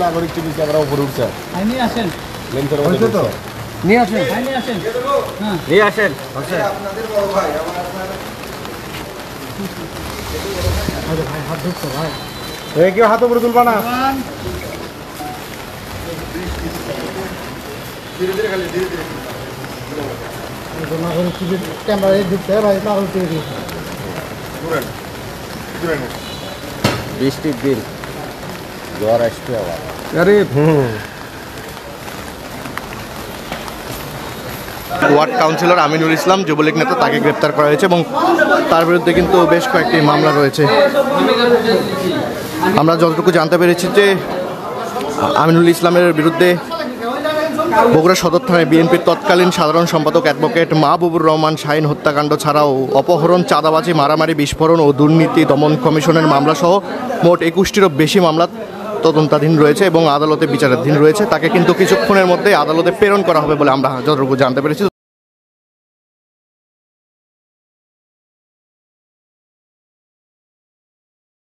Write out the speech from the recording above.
নাগরিক TV camera উপরে উঠছে নিয়ে আসেন আপনাদের বড় ভাই হাত ধরছো ভাই কেউ হাত উপরে তুলবা না ধীরে ধীরে খালি ধীরে ধীরে নাগরিক টিভি ক্যামেরা ঢুকছে ভাই নাগরিক টিভি বৃষ্টির দিন জ্বর আসবে আবার আরে ওয়ার্ড কাউন্সিলর আমিনুল ইসলাম যুবলীগ নেতা তাকে গ্রেপ্তার করা হয়েছে এবং তার বিরুদ্ধে কিন্তু বেশ কয়েকটি মামলা রয়েছে। আমরা যতটুকু জানতে পেরেছি যে আমিনুল ইসলামের বিরুদ্ধে বগুড়া সদর থানায় বিএনপির তৎকালীন সাধারণ সম্পাদক অ্যাডভোকেট মাহবুবুর রহমান শাহীন হত্যাকাণ্ড ছাড়াও অপহরণ, চাঁদাবাজি, মারামারি, বিস্ফোরণ ও দুর্নীতি দমন কমিশনের মামলাসহ মোট 21টিরও বেশি মামলা তদন্তাধীন রয়েছে এবং আদালতে বিচারাধীন রয়েছে। তাকে কিন্তু কিছুক্ষণের মধ্যে আদালতে প্রেরণ করা হবে বলে আমরা যতটুকু জানতে পেরেছি।